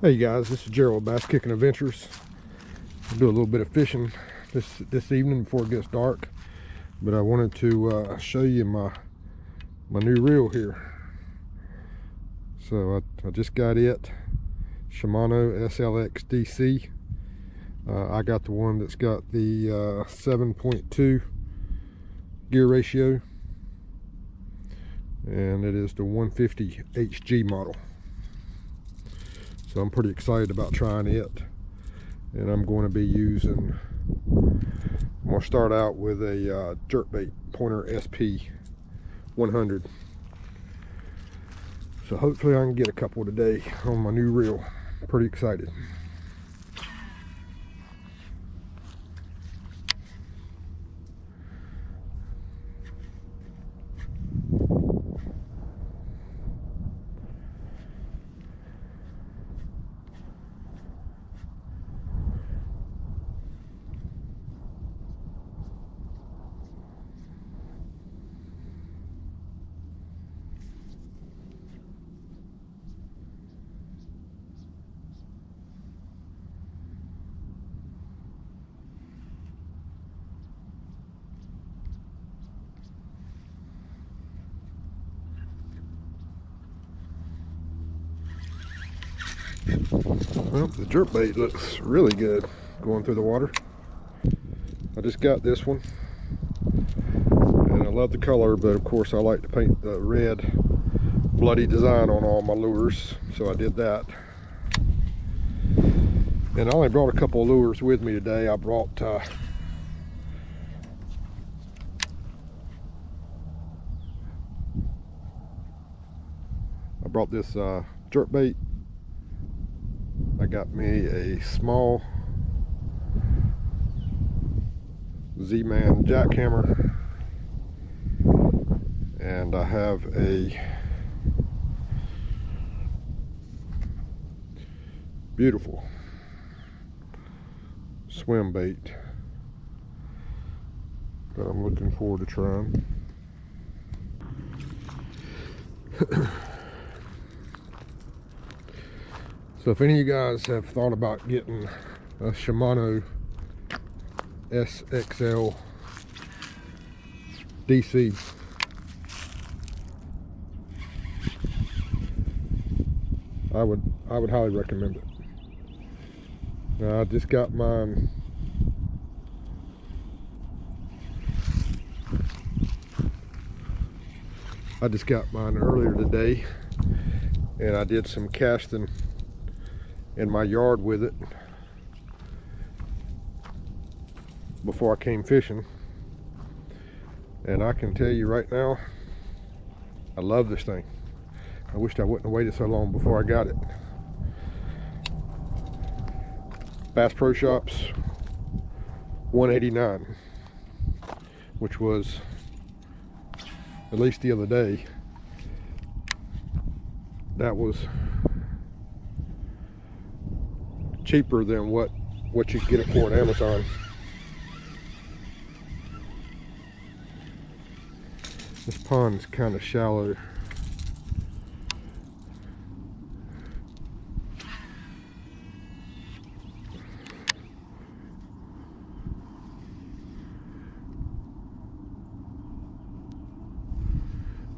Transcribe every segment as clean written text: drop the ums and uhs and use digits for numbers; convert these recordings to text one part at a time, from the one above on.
Hey guys, this is Gerald Bass Kicking Adventures. I'll do a little bit of fishing this evening before it gets dark, but I wanted to show you my new reel here. So I just got it, Shimano SLX DC. I got the one that's got the 7.2 gear ratio, and it is the 150 HG model. So I'm pretty excited about trying it, and I'm going to be using, I'm going to start out with a jerkbait pointer SP 100. So hopefully I can get a couple today on my new reel. Pretty excited. Well, the jerkbait looks really good going through the water. I just got this one, and I love the color, but of course I like to paint the red bloody design on all my lures, so I did that. And I only brought a couple of lures with me today. I brought this jerkbait. I got me a small Z-Man jackhammer, and I have a beautiful swim bait that I'm looking forward to trying. So if any of you guys have thought about getting a Shimano SLX DC, I would highly recommend it. Now, I just got mine earlier today, and I did some casting in my yard with it before I came fishing, and I can tell you right now, I love this thing. I wished I wouldn't have waited so long before I got it. Bass Pro Shops, $189, which was, at least the other day, that was cheaper than what you can get it for at Amazon. This pond is kind of shallow.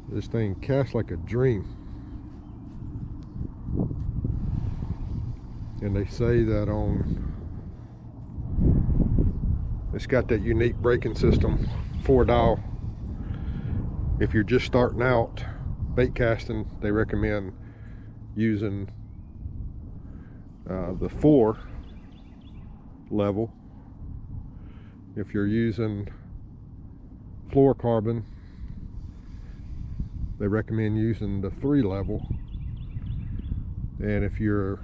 This thing casts like a dream. And they say that it's got that unique braking system, 4-dial. If you're just starting out bait casting, they recommend using the 4 level. If you're using fluorocarbon, they recommend using the 3 level. And if you're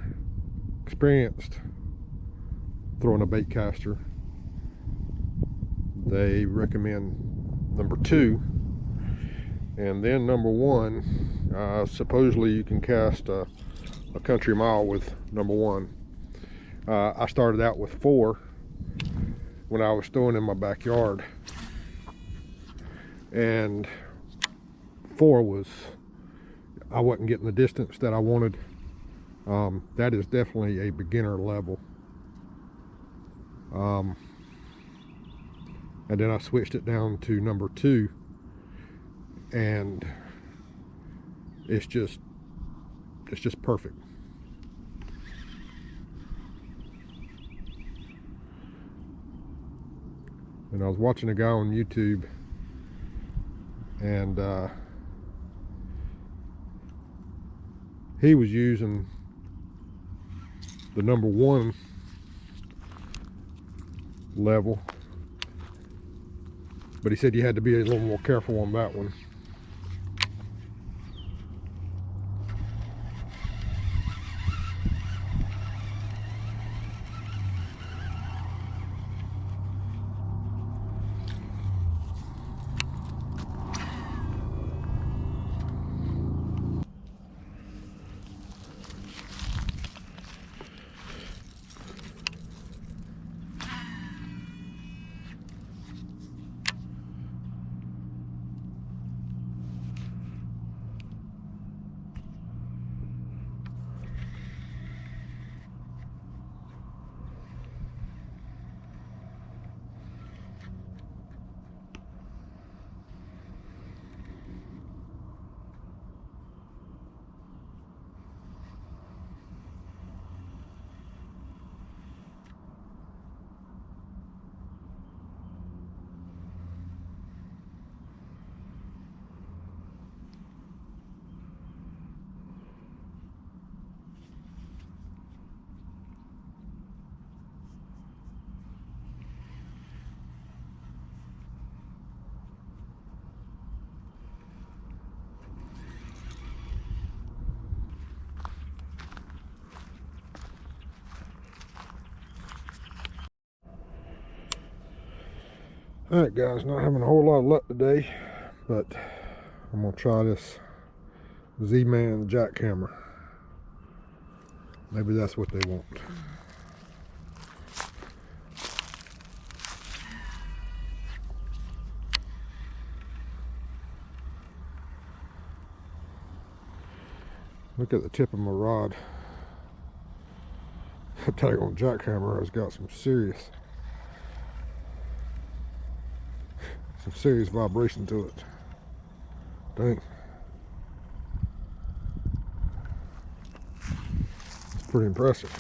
experienced throwing a bait caster, they recommend number 2. And then number 1, supposedly you can cast a country mile with number 1. I started out with 4 when I was throwing in my backyard, and 4 was, I wasn't getting the distance that I wanted That is definitely a beginner level. And then I switched it down to number 2, and it's just perfect. And I was watching a guy on YouTube, and he was using the number 1 level, but he said you had to be a little more careful on that one. Alright guys, not having a whole lot of luck today, but I'm going to try this Z-Man jackhammer. Maybe that's what they want. Look at the tip of my rod. That daggone jackhammer has got some serious vibration to it. Dang. It's pretty impressive.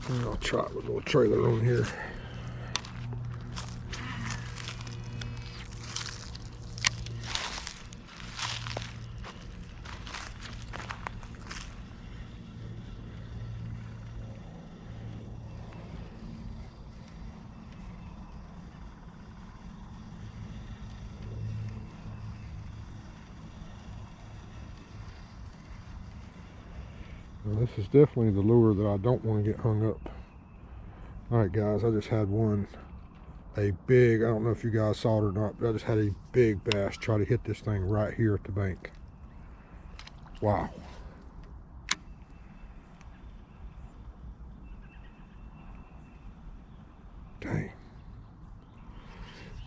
And I'll try it with a little trailer on here. Now this is definitely the lure that I don't want to get hung up. Alright guys, I just had a big, I don't know if you guys saw it or not, but I just had a big bass try to hit this thing right here at the bank. Wow. Dang.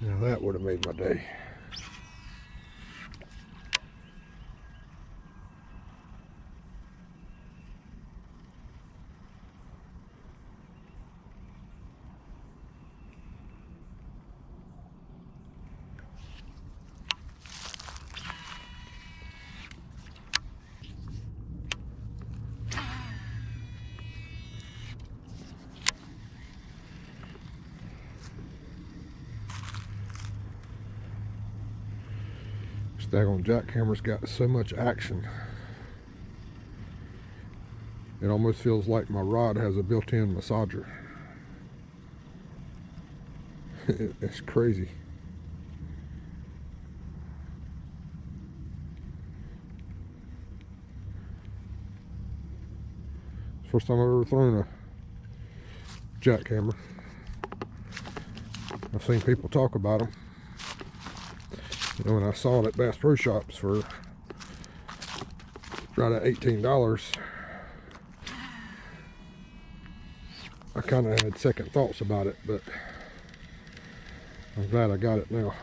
Now that would have made my day. Daggone jackhammer's got so much action. It almost feels like my rod has a built-in massager. It's crazy. First time I've ever thrown a jackhammer. I've seen people talk about them. You know, when I saw it at Bass Pro Shops for right at $18, I kind of had second thoughts about it, but I'm glad I got it now.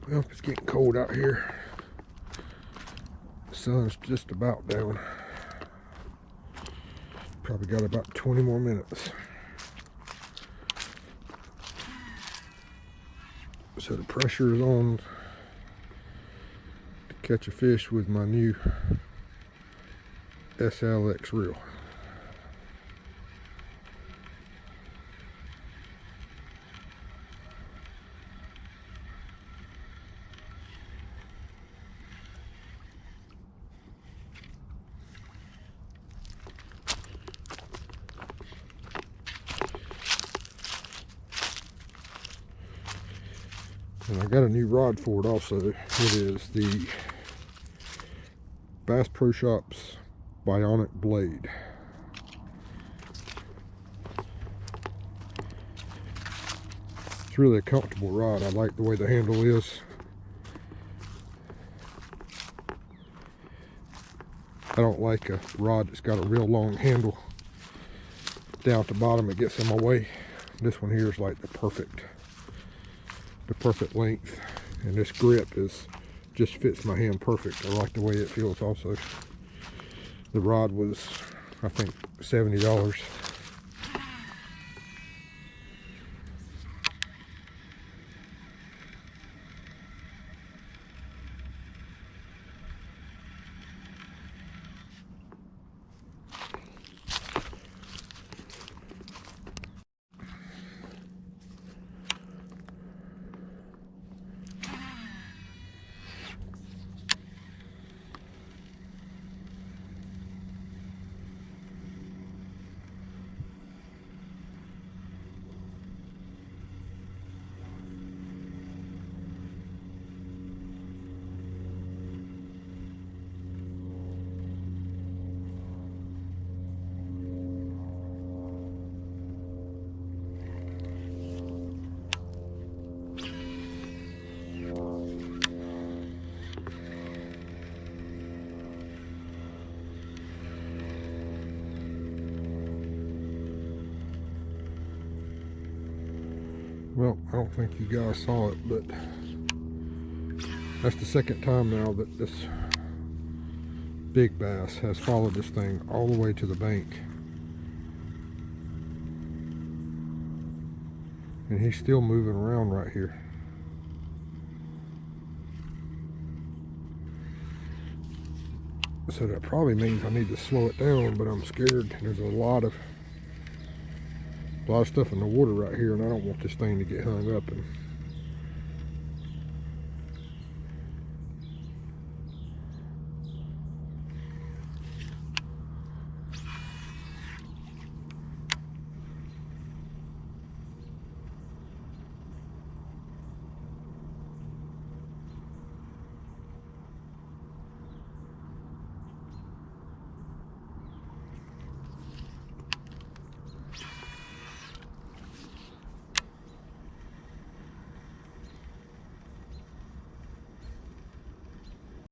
Well, it's getting cold out here. The sun's just about down. Probably got about 20 more minutes. So the pressure is on to catch a fish with my new SLX reel. And I got a new rod for it also. It is the Bass Pro Shops Bionic Blade. It's really a comfortable rod. I like the way the handle is. I don't like a rod that's got a real long handle down at the bottom. It gets in my way. This one here is like the perfect length, and this grip just fits my hand perfect. I like the way it feels also. The rod was, I think, $70. Well, I don't think you guys saw it, but that's the second time now that this big bass has followed this thing all the way to the bank. And he's still moving around right here. So that probably means I need to slow it down, but I'm scared. There's a lot of stuff in the water right here, and I don't want this thing to get hung up and